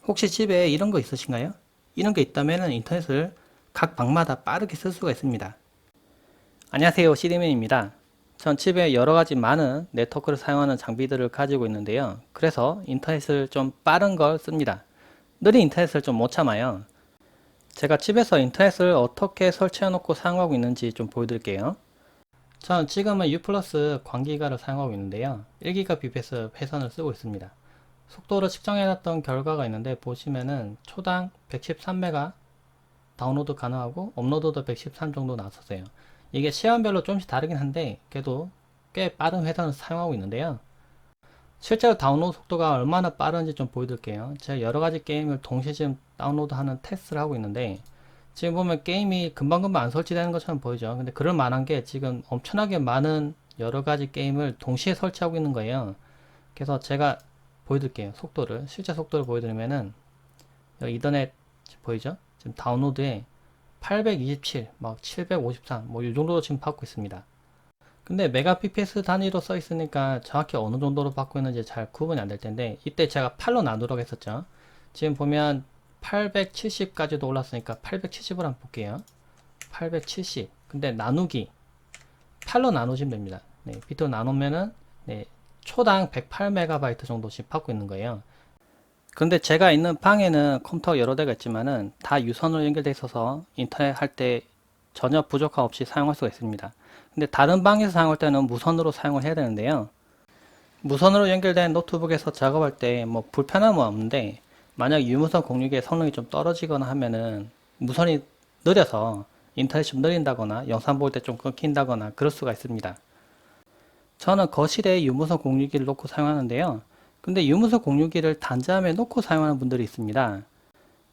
혹시 집에 이런 거 있으신가요? 이런 게 있다면 인터넷을 각 방마다 빠르게 쓸 수가 있습니다. 안녕하세요, CD맨입니다. 전 집에 여러 가지 많은 네트워크를 사용하는 장비들을 가지고 있는데요. 그래서 인터넷을 좀 빠른 걸 씁니다. 느린 인터넷을 좀 못 참아요. 제가 집에서 인터넷을 어떻게 설치해 놓고 사용하고 있는지 좀 보여드릴게요. 저는 지금은 U 플러스 광기가를 사용하고 있는데요. 1GBps 회선을 쓰고 있습니다. 속도를 측정해놨던 결과가 있는데 보시면은 초당 113메가 다운로드 가능하고 업로드도 113 정도 나왔었어요. 이게 시간별로 조금씩 다르긴 한데 그래도 꽤 빠른 회선을 사용하고 있는데요. 실제로 다운로드 속도가 얼마나 빠른지 좀 보여드릴게요. 제가 여러가지 게임을 동시에 지금 다운로드하는 테스트를 하고 있는데 지금 보면 게임이 금방금방 안 설치되는 것처럼 보이죠. 근데 그럴 만한 게 지금 엄청나게 많은 여러가지 게임을 동시에 설치하고 있는 거예요. 그래서 제가 보여드릴게요. 속도를 실제 속도를 보여드리면은 여기 이더넷 보이죠? 지금 다운로드에 827, 막 753, 뭐 이 정도로 지금 받고 있습니다. 근데 메가bps 단위로 써 있으니까 정확히 어느 정도로 받고 있는지 잘 구분이 안 될 텐데 이때 제가 8로 나누라고 했었죠. 지금 보면 870까지도 올랐으니까 870을 한번 볼게요. 870. 근데 나누기 8로 나누시면 됩니다. 네, 비트로 나누면은 네, 초당 108MB 정도씩 받고 있는 거예요. 근데 제가 있는 방에는 컴퓨터 여러 대가 있지만은 다 유선으로 연결되어 있어서 인터넷 할 때 전혀 부족함 없이 사용할 수가 있습니다. 근데 다른 방에서 사용할 때는 무선으로 사용을 해야 되는데요. 무선으로 연결된 노트북에서 작업할 때 뭐 불편함은 없는데 만약 유무선 공유기의 성능이 좀 떨어지거나 하면은 무선이 느려서 인터넷이 좀 느린다거나 영상 볼 때 좀 끊긴다거나 그럴 수가 있습니다. 저는 거실에 유무선 공유기를 놓고 사용하는데요. 근데 유무선 공유기를 단자함에 놓고 사용하는 분들이 있습니다.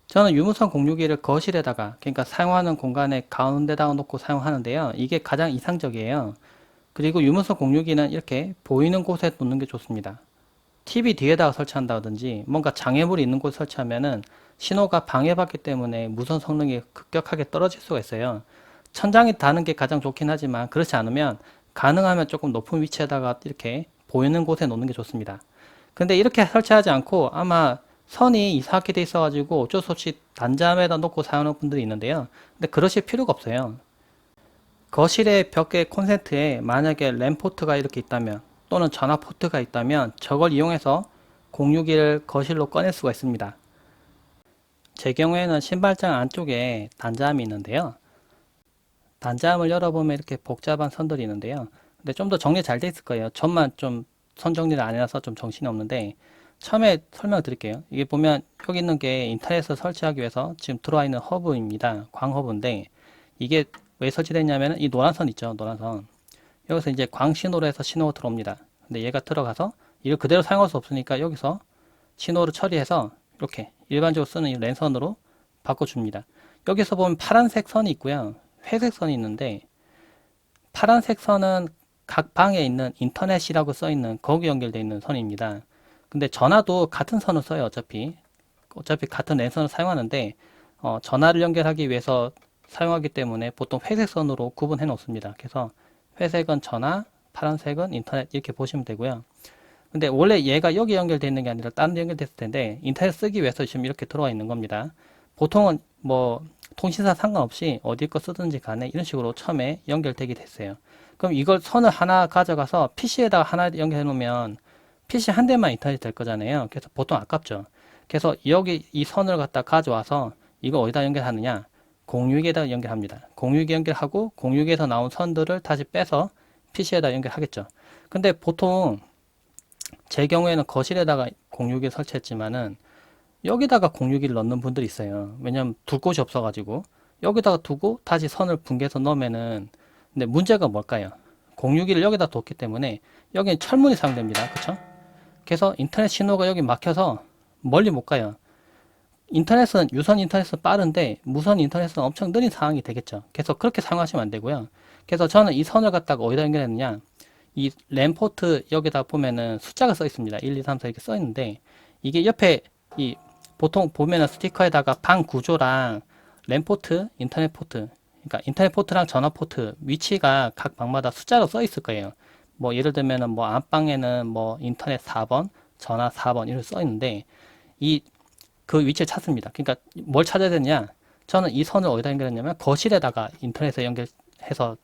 저는 유무선 공유기를 거실에다가, 그러니까 사용하는 공간의 가운데다가 놓고 사용하는데요. 이게 가장 이상적이에요. 그리고 유무선 공유기는 이렇게 보이는 곳에 놓는 게 좋습니다. TV 뒤에다가 설치한다든지 뭔가 장애물이 있는 곳에 설치하면은 신호가 방해받기 때문에 무선 성능이 급격하게 떨어질 수가 있어요. 천장이 닿는 게 가장 좋긴 하지만 그렇지 않으면 가능하면 조금 높은 위치에다가 이렇게 보이는 곳에 놓는 게 좋습니다. 근데 이렇게 설치하지 않고 아마 선이 이상하게 돼 있어가지고 어쩔 수 없이 단잠에다 놓고 사용하는 분들이 있는데요. 근데 그러실 필요가 없어요. 거실의 벽에 콘센트에 만약에 램 포트가 이렇게 있다면 또는 전화 포트가 있다면 저걸 이용해서 공유기를 거실로 꺼낼 수가 있습니다. 제 경우에는 신발장 안쪽에 단자함이 있는데요. 단자함을 열어보면 이렇게 복잡한 선들이 있는데요. 근데 좀 더 정리 잘 돼 있을 거예요. 저만 좀 선 정리를 안 해놔서 좀 정신이 없는데 처음에 설명을 드릴게요. 이게 보면 여기 있는 게 인터넷을 설치하기 위해서 지금 들어와 있는 허브입니다. 광허브인데 이게 왜 설치됐냐면 이 노란 선 있죠. 노란 선. 여기서 이제 광신호로 해서 신호가 들어옵니다. 근데 얘가 들어가서 이걸 그대로 사용할 수 없으니까 여기서 신호를 처리해서 이렇게 일반적으로 쓰는 이 랜선으로 바꿔줍니다. 여기서 보면 파란색 선이 있고요. 회색 선이 있는데 파란색 선은 각 방에 있는 인터넷이라고 써 있는 거기 연결되어 있는 선입니다. 근데 전화도 같은 선을 써요. 어차피 같은 랜선을 사용하는데 전화를 연결하기 위해서 사용하기 때문에 보통 회색 선으로 구분해 놓습니다. 그래서 회색은 전화, 파란색은 인터넷 이렇게 보시면 되고요. 근데 원래 얘가 여기 연결되어 있는 게 아니라 다른 데 연결됐을 텐데 인터넷 쓰기 위해서 지금 이렇게 들어와 있는 겁니다. 보통은 뭐 통신사 상관없이 어디 거 쓰든지 간에 이런 식으로 처음에 연결되게 됐어요. 그럼 이걸 선을 하나 가져가서 PC에다가 하나 연결해 놓으면 PC 한 대만 인터넷이 될 거잖아요. 그래서 보통 아깝죠. 그래서 여기 이 선을 갖다 가져와서 이거 어디다 연결하느냐? 공유기에다 연결합니다. 공유기 연결하고 공유기에서 나온 선들을 다시 빼서 PC에다 연결하겠죠. 근데 보통 제 경우에는 거실에다가 공유기를 설치했지만은 여기다가 공유기를 넣는 분들이 있어요. 왜냐면 둘 곳이 없어가지고 여기다가 두고 다시 선을 분개해서 넣으면은 근데 문제가 뭘까요? 공유기를 여기다 뒀기 때문에 여기는 철문이 사용됩니다. 그쵸? 그래서 인터넷 신호가 여기 막혀서 멀리 못 가요. 인터넷은 유선 인터넷은 빠른데 무선 인터넷은 엄청 느린 상황이 되겠죠. 그래서 그렇게 사용하시면 안 되고요. 그래서 저는 이 선을 갖다가 어디다 연결했느냐? 이 램포트 여기다 보면은 숫자가 써 있습니다. 1, 2, 3, 4 이렇게 써 있는데 이게 옆에 이 보통 보면은 스티커에다가 방 구조랑 램포트, 인터넷 포트, 그러니까 인터넷 포트랑 전화 포트 위치가 각 방마다 숫자로 써 있을 거예요. 뭐 예를 들면은 뭐 안방에는 뭐 인터넷 4번, 전화 4번 이렇게 써 있는데 이 그 위치를 찾습니다. 그러니까 뭘 찾아야 되냐? 저는 이 선을 어디다 연결했냐면 거실에다가 인터넷에 연결해서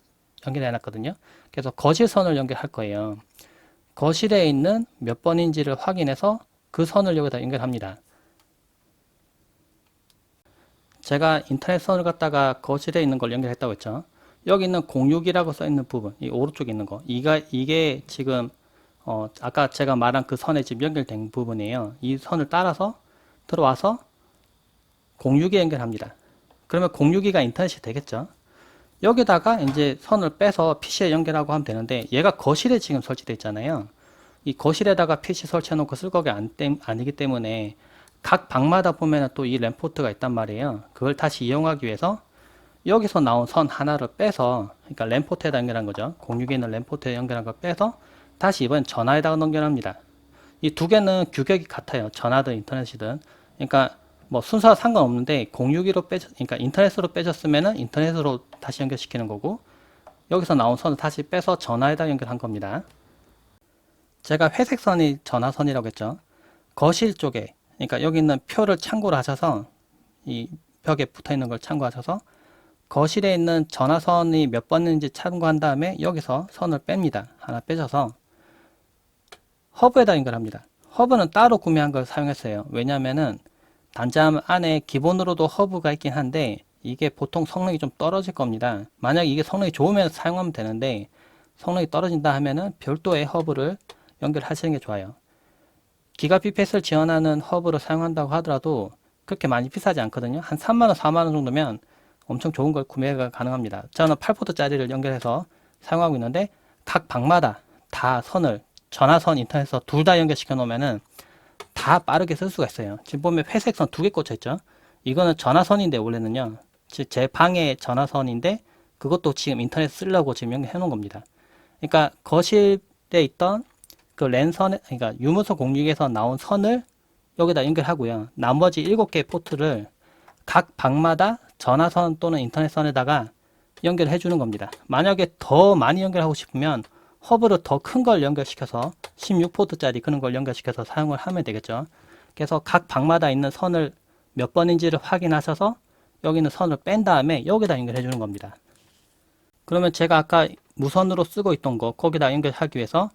연결해 놨거든요. 그래서 거실선을 연결할 거예요. 거실에 있는 몇 번인지를 확인해서 그 선을 여기다 연결합니다. 제가 인터넷 선을 갖다가 거실에 있는 걸 연결했다고 했죠. 여기 있는 06이라고 써 있는 부분, 이 오른쪽에 있는 거, 이게 지금 아까 제가 말한 그 선에 지금 연결된 부분이에요. 이 선을 따라서 들어와서 06에 연결합니다. 그러면 06이가 인터넷이 되겠죠. 여기다가 이제 선을 빼서 PC에 연결하고 하면 되는데, 얘가 거실에 지금 설치되어 있잖아요. 이 거실에다가 PC 설치해 놓고 쓸 거가 아니기 때문에 각 방마다 보면 또 이 램포트가 있단 말이에요. 그걸 다시 이용하기 위해서 여기서 나온 선 하나를 빼서, 그러니까 램포트에다 연결한 거죠. 06에 있는 램포트에 연결한 걸 빼서 다시 이번 전화에다가 연결합니다. 이 두 개는 규격이 같아요. 전화든 인터넷이든. 그러니까 뭐 순서와 상관없는데 061로 그러니까 인터넷으로 빼졌으면은 인터넷으로 다시 연결시키는 거고, 여기서 나온 선을 다시 빼서 전화에다 연결한 겁니다. 제가 회색 선이 전화선이라고 했죠. 거실 쪽에, 그러니까 여기 있는 표를 참고로 하셔서, 이 벽에 붙어 있는 걸 참고하셔서 거실에 있는 전화선이 몇 번인지 참고한 다음에 여기서 선을 뺍니다. 하나 빼줘서 허브에다 연결합니다. 허브는 따로 구매한 걸 사용했어요. 왜냐면은 단자함 안에 기본으로도 허브가 있긴 한데 이게 보통 성능이 좀 떨어질 겁니다. 만약 이게 성능이 좋으면 사용하면 되는데 성능이 떨어진다 하면은 별도의 허브를 연결하시는 게 좋아요. 기가비핏을 지원하는 허브를 사용한다고 하더라도 그렇게 많이 비싸지 않거든요. 한 3만원, 4만원 정도면 엄청 좋은 걸 구매가 가능합니다. 저는 8포트짜리를 연결해서 사용하고 있는데 각 방마다 다 선을 전화선, 인터넷선 둘 다 연결시켜 놓으면은 다 빠르게 쓸 수가 있어요. 지금 보면 회색 선 두 개 꽂혀 있죠. 이거는 전화선인데 원래는요. 제 방의 전화선인데 그것도 지금 인터넷 쓰려고 지금 연결해 놓은 겁니다. 그러니까 거실에 있던 그 랜선, 그러니까 유무선 06에서 나온 선을 여기다 연결하고요. 나머지 7개 포트를 각 방마다 전화선 또는 인터넷선에다가 연결해 주는 겁니다. 만약에 더 많이 연결하고 싶으면 허브를 더 큰 걸 연결시켜서 16포트짜리 그런 걸 연결시켜서 사용을 하면 되겠죠. 그래서 각 방마다 있는 선을 몇 번인지를 확인하셔서 여기 있는 선을 뺀 다음에 여기다 연결해 주는 겁니다. 그러면 제가 아까 무선으로 쓰고 있던 거 거기다 연결하기 위해서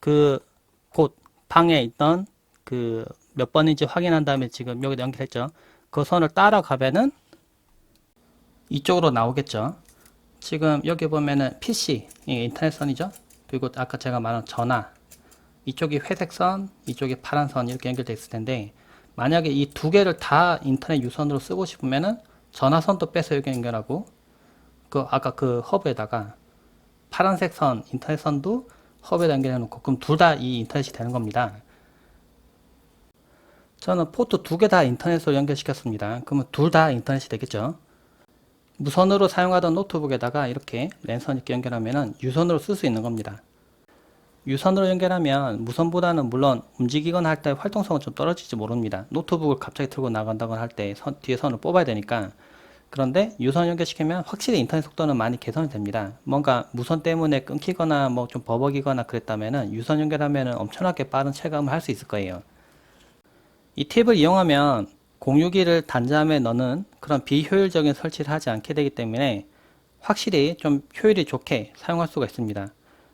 그 곧 방에 있던 그 몇 번인지 확인한 다음에 지금 여기다 연결했죠. 그 선을 따라가면은 이쪽으로 나오겠죠. 지금 여기 보면은 PC, 인터넷 선이죠. 그리고 아까 제가 말한 전화, 이쪽이 회색 선, 이쪽이 파란 선 이렇게 연결되어 있을 텐데, 만약에 이 두 개를 다 인터넷 유선으로 쓰고 싶으면은 전화선도 빼서 여기 연결하고, 그 아까 그 허브에다가 파란색 선, 인터넷 선도 허브에다 연결해 놓고, 그럼 둘 다 이 인터넷이 되는 겁니다. 저는 포트 두 개 다 인터넷으로 연결시켰습니다. 그러면 둘 다 인터넷이 되겠죠. 무선으로 사용하던 노트북에다가 이렇게 랜선 이렇게 연결하면 유선으로 쓸 수 있는 겁니다. 유선으로 연결하면 무선보다는 물론 움직이거나 할 때 활동성은 좀 떨어질지 모릅니다. 노트북을 갑자기 틀고 나간다거나 할 때 뒤에 선을 뽑아야 되니까. 그런데 유선 연결시키면 확실히 인터넷 속도는 많이 개선이 됩니다. 뭔가 무선 때문에 끊기거나 뭐 좀 버벅이거나 그랬다면은 유선 연결하면은 엄청나게 빠른 체감을 할 수 있을 거예요. 이 팁을 이용하면 061을 단자함에 넣는 그런 비효율적인 설치를 하지 않게 되기 때문에 확실히 좀 효율이 좋게 사용할 수가 있습니다.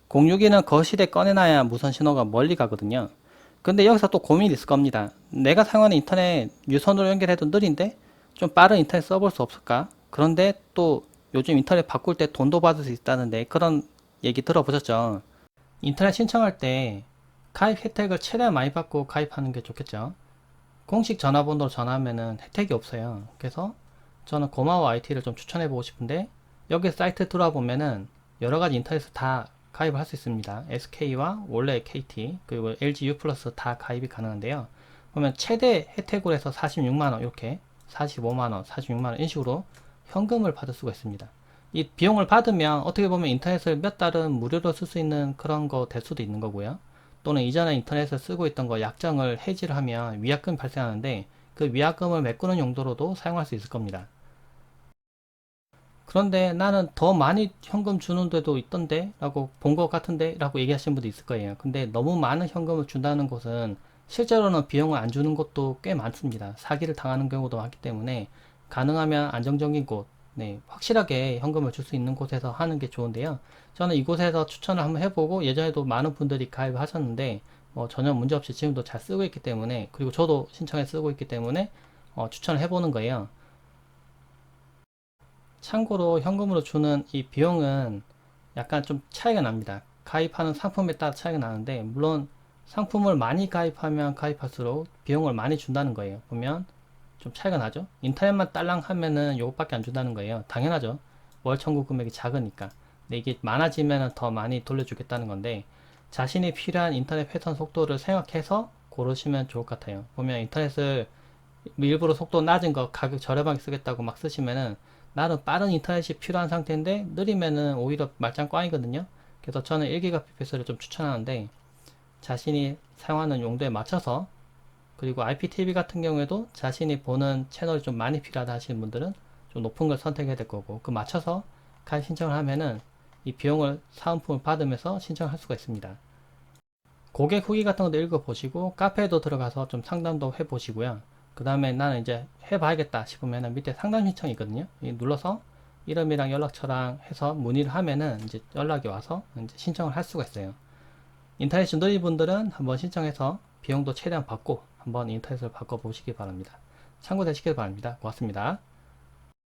061은 거실에 꺼내놔야 무선 신호가 멀리 가거든요. 근데 여기서 또 고민이 있을 겁니다. 내가 사용하는 인터넷 유선으로 연결해도 느린데 좀 빠른 인터넷 써볼 수 없을까? 그런데 또 요즘 인터넷 바꿀 때 돈도 받을 수 있다는데 그런 얘기 들어보셨죠? 인터넷 신청할 때 가입 혜택을 최대한 많이 받고 가입하는 게 좋겠죠. 공식 전화번호로 전화하면은 혜택이 없어요. 그래서 저는 고마워 IT를 좀 추천해 보고 싶은데 여기 사이트 들어와 보면은 여러 가지 인터넷을 다 가입을 할 수 있습니다. SK와 원래 KT 그리고 LG U 플러스 다 가입이 가능한데요. 보면 최대 혜택으로 해서 46만원 이렇게 45만원, 46만원 이런 식으로 현금을 받을 수가 있습니다. 이 비용을 받으면 어떻게 보면 인터넷을 몇 달은 무료로 쓸 수 있는 그런 거 될 수도 있는 거고요. 또는 이전에 인터넷을 쓰고 있던 거 약정을 해지를 하면 위약금이 발생하는데 그 위약금을 메꾸는 용도로도 사용할 수 있을 겁니다. 그런데 나는 더 많이 현금 주는 데도 있던데 라고 본 것 같은데 라고 얘기하시는 분도 있을 거예요. 근데 너무 많은 현금을 준다는 것은 실제로는 비용을 안 주는 곳도 꽤 많습니다. 사기를 당하는 경우도 많기 때문에 가능하면 안정적인 곳, 네, 확실하게 현금을 줄 수 있는 곳에서 하는 게 좋은데요. 저는 이곳에서 추천을 한번 해보고 예전에도 많은 분들이 가입을 하셨는데 전혀 문제없이 지금도 잘 쓰고 있기 때문에, 그리고 저도 신청해 쓰고 있기 때문에 추천을 해보는 거예요. 참고로 현금으로 주는 이 비용은 약간 좀 차이가 납니다. 가입하는 상품에 따라 차이가 나는데, 물론 상품을 많이 가입하면 가입할수록 비용을 많이 준다는 거예요. 보면 좀 차이가 나죠? 인터넷만 딸랑 하면은 요것밖에 안 준다는 거예요. 당연하죠. 월 청구 금액이 작으니까. 근데 이게 많아지면 더 많이 돌려주겠다는 건데, 자신이 필요한 인터넷 회선 속도를 생각해서 고르시면 좋을 것 같아요. 보면 인터넷을 일부러 속도 낮은 거 가격 저렴하게 쓰겠다고 막 쓰시면은, 나는 빠른 인터넷이 필요한 상태인데 느리면은 오히려 말짱 꽝이거든요. 그래서 저는 1GBps를 좀 추천하는데, 자신이 사용하는 용도에 맞춰서, 그리고 IPTV 같은 경우에도 자신이 보는 채널이 좀 많이 필요하다 하시는 분들은 좀 높은 걸 선택해야 될 거고, 그 맞춰서 가입 신청을 하면은 이 비용을 사은품을 받으면서 신청할 수가 있습니다. 고객 후기 같은 것도 읽어보시고 카페에도 들어가서 좀 상담도 해보시고요. 그 다음에 나는 이제 해봐야겠다 싶으면 밑에 상담 신청이 있거든요. 이 눌러서 이름이랑 연락처랑 해서 문의를 하면은 이제 연락이 와서 이제 신청을 할 수가 있어요. 인터넷이 느린 분들은 한번 신청해서 비용도 최대한 받고 한번 인터넷을 바꿔보시기 바랍니다. 참고되시길 바랍니다. 고맙습니다.